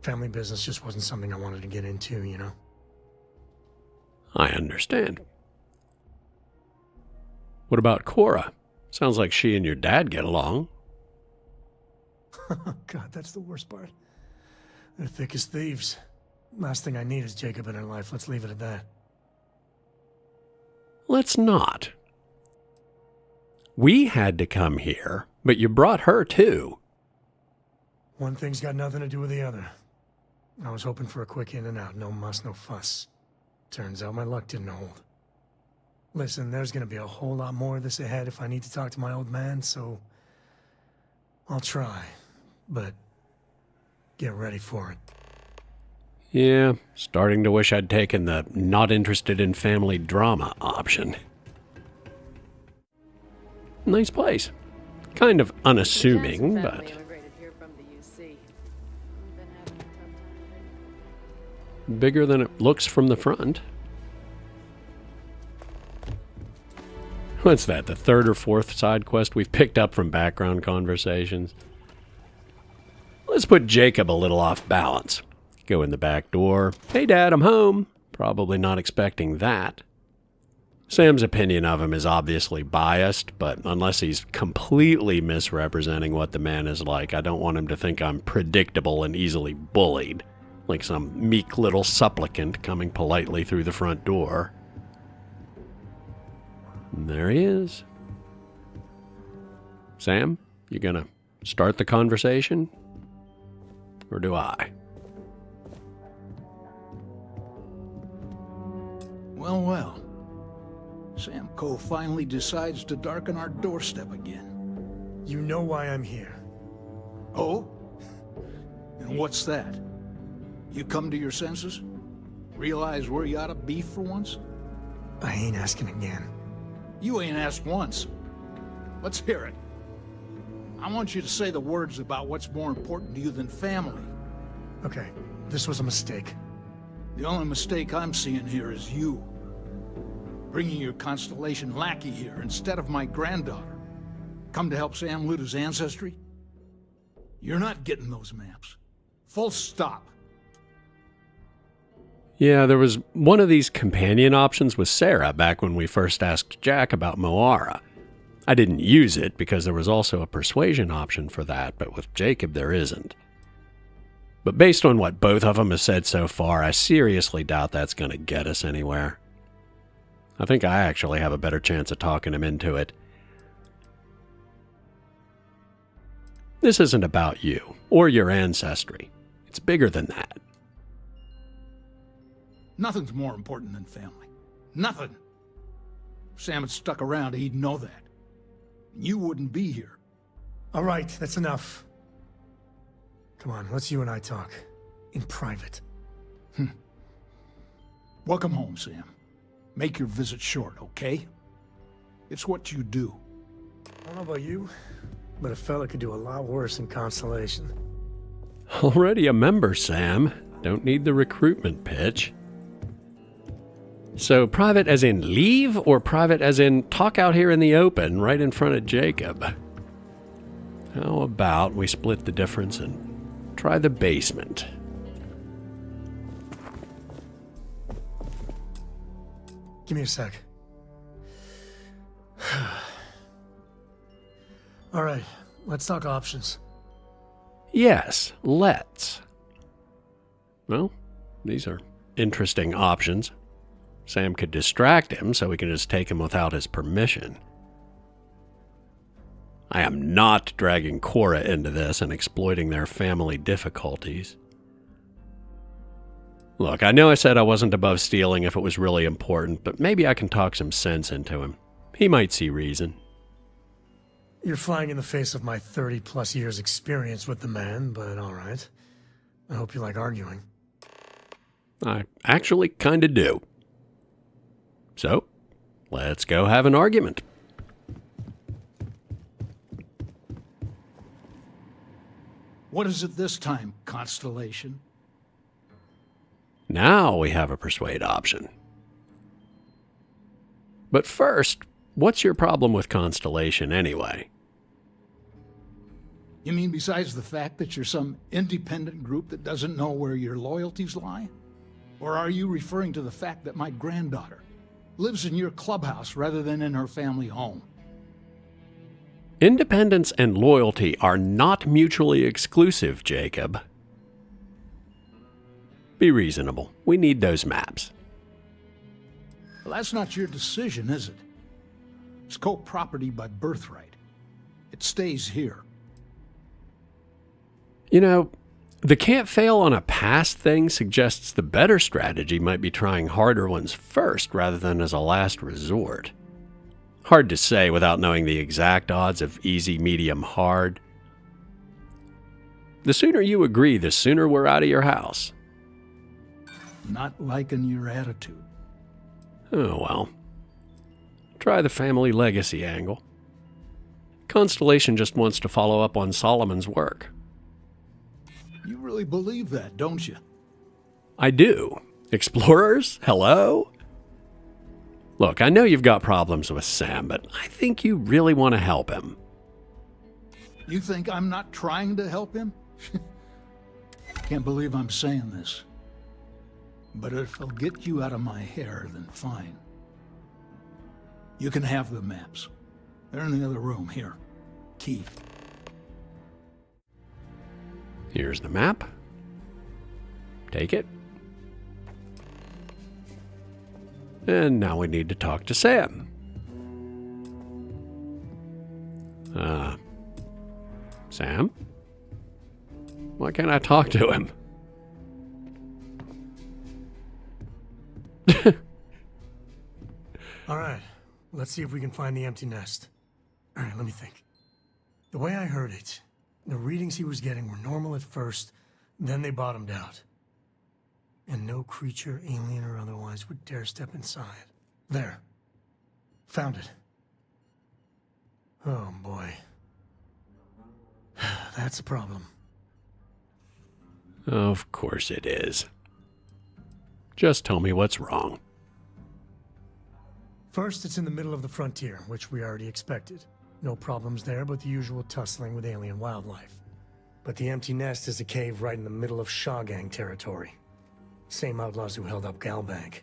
Family business just wasn't something I wanted to get into, you know? I understand. What about Cora? Sounds like she and your dad get along. God, that's the worst part. They're thick as thieves. Last thing I need is Jacob in her life. Let's leave it at that. Let's not. We had to come here, but you brought her too. One thing's got nothing to do with the other. I was hoping for a quick in and out. No muss, no fuss. Turns out my luck didn't hold. Listen, there's gonna be a whole lot more of this ahead if I need to talk to my old man, so I'll try. But get ready for it. Yeah, starting to wish I'd taken the not interested in family drama option. Nice place. Kind of unassuming, but bigger than it looks from the front. What's that, the third or fourth side quest we've picked up from background conversations? Let's put Jacob a little off balance. Go in the back door. Hey, Dad, I'm home. Probably not expecting that. Sam's opinion of him is obviously biased, but unless he's completely misrepresenting what the man is like, I don't want him to think I'm predictable and easily bullied, like some meek little supplicant coming politely through the front door. And there he is. Sam, you gonna start the conversation? Or do I? Well, well. Sam Coe finally decides to darken our doorstep again. You know why I'm here. Oh? And what's that? You come to your senses? Realize where you ought to be for once? I ain't asking again. You ain't asked once. Let's hear it. I want you to say the words about what's more important to you than family. Okay, this was a mistake. The only mistake I'm seeing here is you. Bringing your Constellation lackey here instead of my granddaughter. Come to help Sam loot his ancestry? You're not getting those maps. Full stop. Yeah, there was one of these companion options with Sarah back when we first asked Jack about Moara. I didn't use it because there was also a persuasion option for that, but with Jacob there isn't. But based on what both of them have said so far, I seriously doubt that's going to get us anywhere. I think I actually have a better chance of talking him into it. This isn't about you, or your ancestry. It's bigger than that. Nothing's more important than family. Nothing. If Sam had stuck around, he'd know that. You wouldn't be here. All right, that's enough. Come on, let's you and I talk. In private. Welcome home, Sam. Make your visit short, okay? It's what you do. I don't know about you, but a fella could do a lot worse in Constellation. Already a member, Sam. Don't need the recruitment pitch. So private as in leave, or private as in talk out here in the open, right in front of Jacob? How about we split the difference and try the basement? Give me a sec. All right, let's talk options. Yes, let's. Well, these are interesting options. Sam could distract him so we can just take him without his permission. I am not dragging Cora into this and exploiting their family difficulties. Look, I know I said I wasn't above stealing if it was really important, but maybe I can talk some sense into him. He might see reason. You're flying in the face of my 30-plus years experience with the man, but all right. I hope you like arguing. I actually kinda do. So, let's go have an argument. What is it this time, Constellation? Now we have a persuade option. But first, what's your problem with Constellation anyway? You mean besides the fact that you're some independent group that doesn't know where your loyalties lie? Or are you referring to the fact that my granddaughter lives in your clubhouse rather than in her family home? Independence and loyalty are not mutually exclusive, Jacob. Be reasonable. We need those maps. Well, that's not your decision, is it? It's co-property by birthright. It stays here. You know, the can't fail on a pass thing suggests the better strategy might be trying harder ones first rather than as a last resort. Hard to say without knowing the exact odds of easy, medium, hard. The sooner you agree, the sooner we're out of your house. Not liking your attitude. Oh well. Try the family legacy angle. Constellation just wants to follow up on Solomon's work. You really believe that, don't you? I do. Explorers? Hello? Look, I know you've got problems with Sam, but I think you really want to help him. You think I'm not trying to help him? Can't believe I'm saying this. But if it'll get you out of my hair, then fine. You can have the maps. They're in the other room. Here. Key. Here's the map. Take it. And now we need to talk to Sam. Sam? Why can't I talk to him? All right, let's see if we can find the empty nest. All right, let me think. The way I heard it, the readings he was getting were normal at first, then they bottomed out. And no creature, alien or otherwise, would dare step inside. There. Found it. Oh, boy. That's a problem. Of course it is. Just tell me what's wrong. First, it's in the middle of the frontier, which we already expected. No problems there, but the usual tussling with alien wildlife. But the empty nest is a cave right in the middle of Shaw Gang territory. Same outlaws who held up Galbank.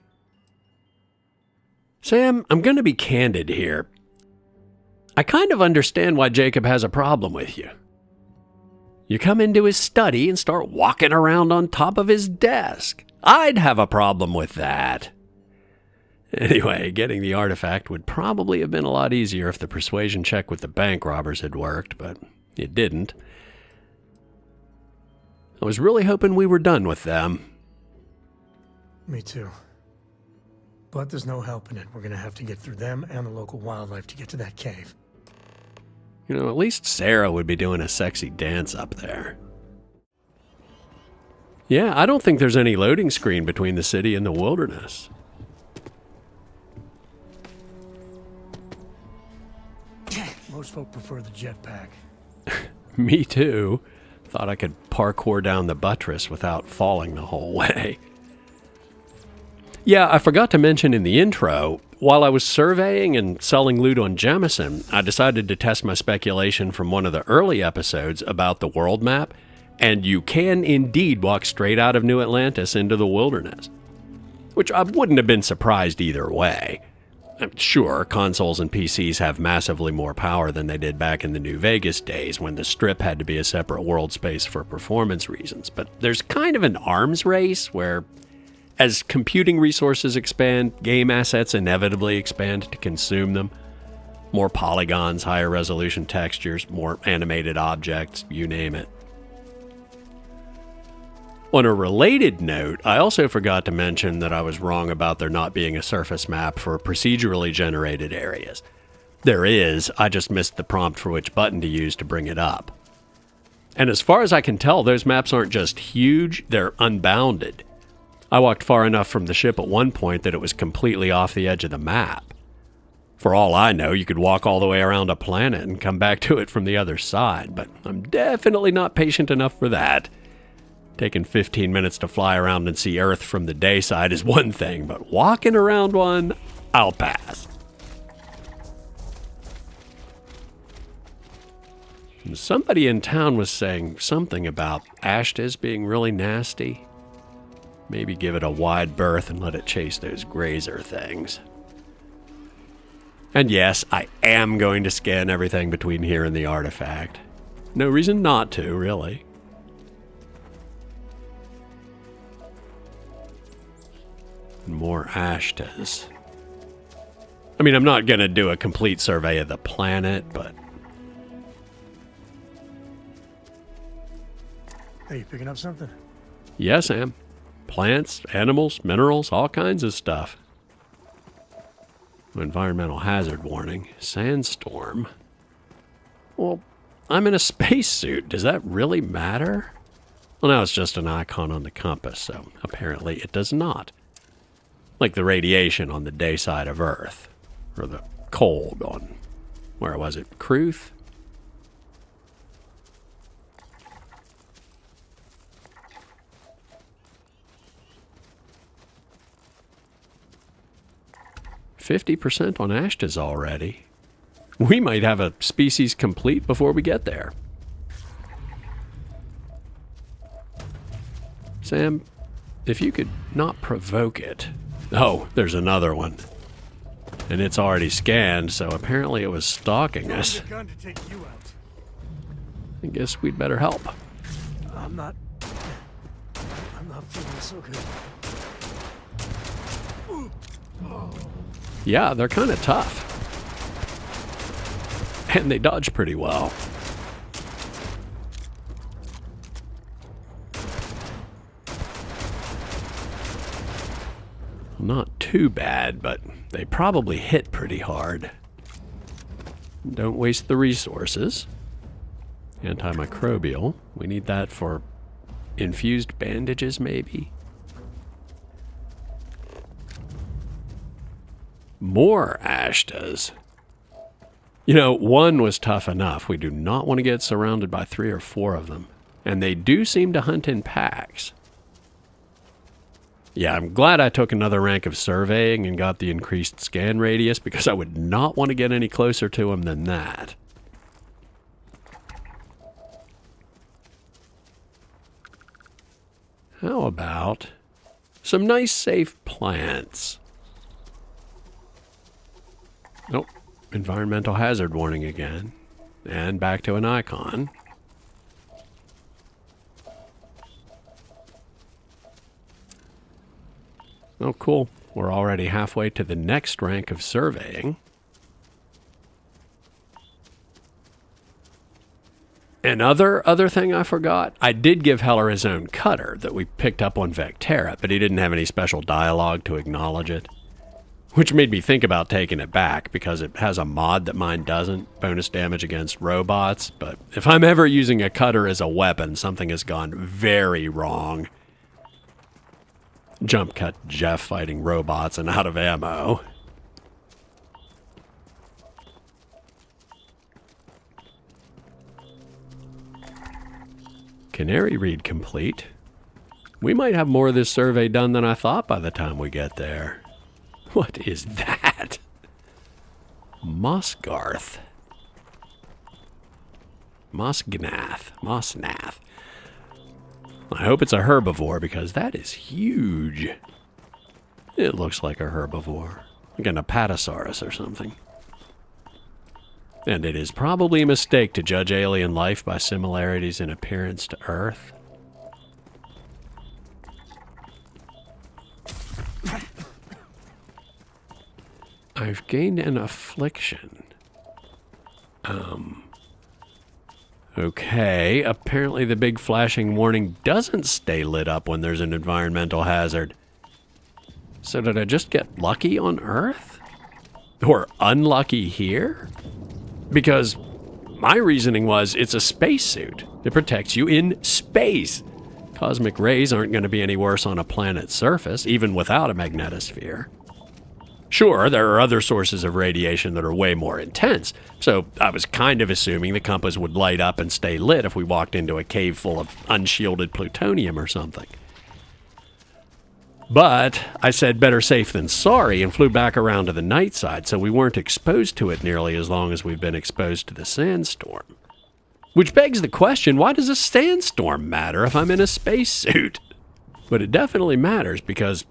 Sam, I'm going to be candid here. I kind of understand why Jacob has a problem with you. You come into his study and start walking around on top of his desk. I'd have a problem with that. Anyway, getting the artifact would probably have been a lot easier if the persuasion check with the bank robbers had worked, but it didn't. I was really hoping we were done with them. Me too. But there's no helping it. We're gonna have to get through them and the local wildlife to get to that cave. You know, at least Sarah would be doing a sexy dance up there. Yeah, I don't think there's any loading screen between the city and the wilderness. Most folk prefer the jetpack. Me too. Thought I could parkour down the buttress without falling the whole way. Yeah, I forgot to mention in the intro, while I was surveying and selling loot on Jemison, I decided to test my speculation from one of the early episodes about the world map, and you can indeed walk straight out of New Atlantis into the wilderness. which I wouldn't have been surprised either way. Sure, consoles and PCs have massively more power than they did back in the New Vegas days when the Strip had to be a separate world space for performance reasons, but there's kind of an arms race where, as computing resources expand, game assets inevitably expand to consume them. More polygons, higher resolution textures, more animated objects, you name it. On a related note, I also forgot to mention that I was wrong about there not being a surface map for procedurally generated areas. There is, I just missed the prompt for which button to use to bring it up. And as far as I can tell, those maps aren't just huge, they're unbounded. I walked far enough from the ship at one point that it was completely off the edge of the map. For all I know, you could walk all the way around a planet and come back to it from the other side, but I'm definitely not patient enough for that. Taking 15 minutes to fly around and see Earth from the day side is one thing, but walking around one, I'll pass. Somebody in town was saying something about Ashtas being really nasty. Maybe give it a wide berth and let it chase those grazer things. And yes, I am going to scan everything between here and the artifact. No reason not to, really. More Ashtas. I mean, I'm not going to do a complete survey of the planet, but... Hey, you picking up something? Yes, Sam. Plants, animals, minerals, all kinds of stuff. Environmental hazard warning. Sandstorm. Well, I'm in a spacesuit. Does that really matter? Well, now it's just an icon on the compass, so apparently it does not. Like the radiation on the day side of Earth. Or the cold on, where was it, Kruth? %50 on Ashtas already. We might have a species complete before we get there. Sam, if you could not provoke it. Oh, there's another one. And it's already scanned, so apparently it was stalking us. Gun to take you out. I guess we'd better help. I'm not feeling so good. Yeah, they're kind of tough. And they dodge pretty well. Not too bad, but they probably hit pretty hard. Don't waste the resources. Antimicrobial. We need that for infused bandages, maybe? More Ashtas. You know, one was tough enough. We do not want to get surrounded by 3 or 4 of them. And they do seem to hunt in packs. Yeah, I'm glad I took another rank of surveying and got the increased scan radius, because I would not want to get any closer to him than that. How about some nice safe plants? Nope, environmental hazard warning again. And back to an icon. Oh, cool. We're already halfway to the next rank of surveying. Another thing I forgot, I did give Heller his own cutter that we picked up on Vectera, but he didn't have any special dialogue to acknowledge it. Which made me think about taking it back, because it has a mod that mine doesn't, bonus damage against robots, but if I'm ever using a cutter as a weapon, something has gone very wrong. Jump cut Jeff fighting robots and out of ammo. Canary read complete. We might have more of this survey done than I thought by the time we get there. What is that? Mossgarth. Mossnath. I hope it's a herbivore, because that is huge. It looks like a herbivore, like an apatosaurus or something. And it is probably a mistake to judge alien life by similarities in appearance to Earth. I've gained an affliction. Okay, apparently the big flashing warning doesn't stay lit up when there's an environmental hazard. So did I just get lucky on Earth? Or unlucky here? Because my reasoning was it's a spacesuit that protects you in space. Cosmic rays aren't going to be any worse on a planet's surface, even without a magnetosphere. Sure, there are other sources of radiation that are way more intense, so I was kind of assuming the compass would light up and stay lit if we walked into a cave full of unshielded plutonium or something. But I said better safe than sorry and flew back around to the night side, so we weren't exposed to it nearly as long as we've been exposed to the sandstorm. Which begs the question, why does a sandstorm matter if I'm in a spacesuit? But it definitely matters because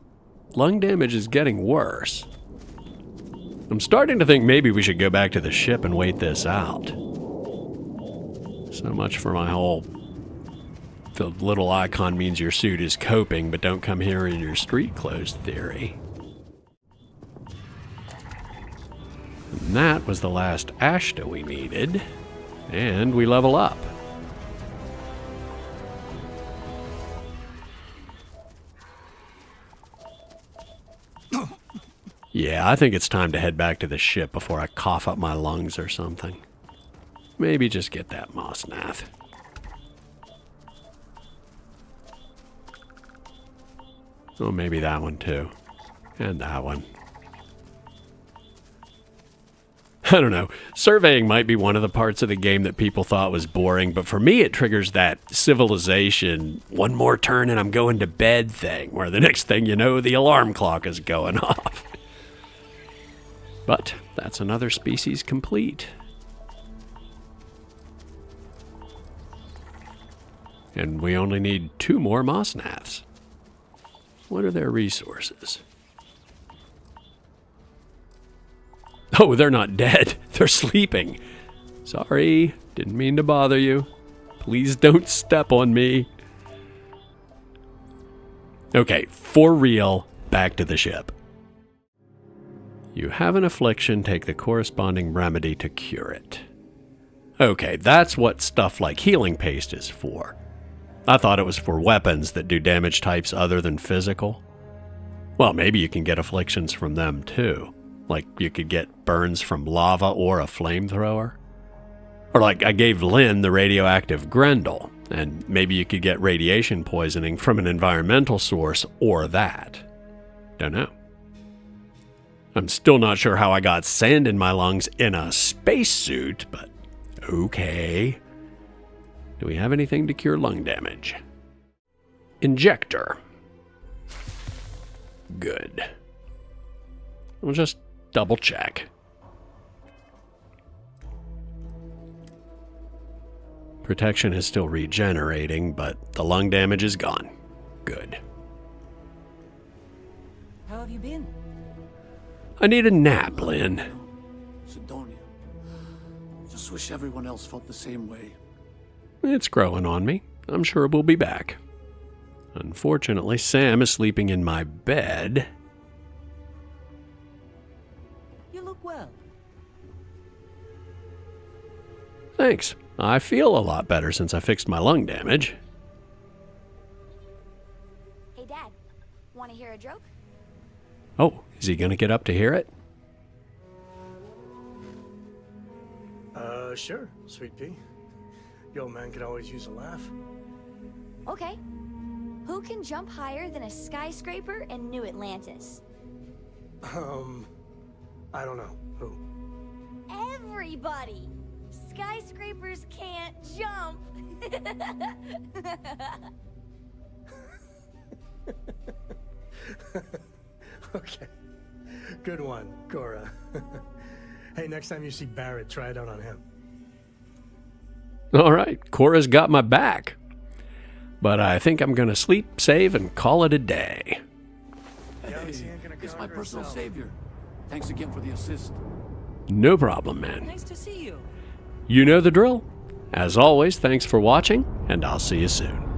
lung damage is getting worse. I'm starting to think maybe we should go back to the ship and wait this out. So much for my whole, the little icon means your suit is coping, but don't come here in your street clothes theory. And that was the last Ashta we needed, and we level up. Yeah, I think it's time to head back to the ship before I cough up my lungs or something. Maybe just get that moss nath. Oh, maybe that one too. And that one. I don't know. Surveying might be one of the parts of the game that people thought was boring, but for me it triggers that civilization, one more turn and I'm going to bed thing, where the next thing you know, the alarm clock is going off. But that's another species complete. And we only need 2 more mossnaths. What are their resources? Oh, they're not dead. They're sleeping. Sorry, didn't mean to bother you. Please don't step on me. Okay, for real, back to the ship. You have an affliction, take the corresponding remedy to cure it. Okay, that's what stuff like healing paste is for. I thought it was for weapons that do damage types other than physical. Well, maybe you can get afflictions from them too. Like you could get burns from lava or a flamethrower. Or like I gave Lynn the radioactive Grendel, and maybe you could get radiation poisoning from an environmental source or that. Don't know. I'm still not sure how I got sand in my lungs in a spacesuit, but okay. Do we have anything to cure lung damage? Injector. Good. We'll just double check. Protection is still regenerating, but the lung damage is gone. Good. How have you been? I need a nap, Lynn. Sidonia. Just wish everyone else felt the same way. It's growing on me. I'm sure we'll be back. Unfortunately, Sam is sleeping in my bed. You look well. Thanks. I feel a lot better since I fixed my lung damage. Hey, Dad. Want to hear a joke? Oh, is he gonna get up to hear it? Sure, Sweet Pea. Your old man could always use a laugh. Okay. Who can jump higher than a skyscraper in New Atlantis? I don't know. Who? Everybody! Skyscrapers can't jump! Okay. Good one, Cora. Hey, next time you see Barrett, try it out on him. All right, Cora's got my back. But I think I'm gonna sleep, save, and call it a day. It's my personal savior. Thanks again for the assist. No problem, man. Nice to see you. You know the drill. As always, thanks for watching, and I'll see you soon.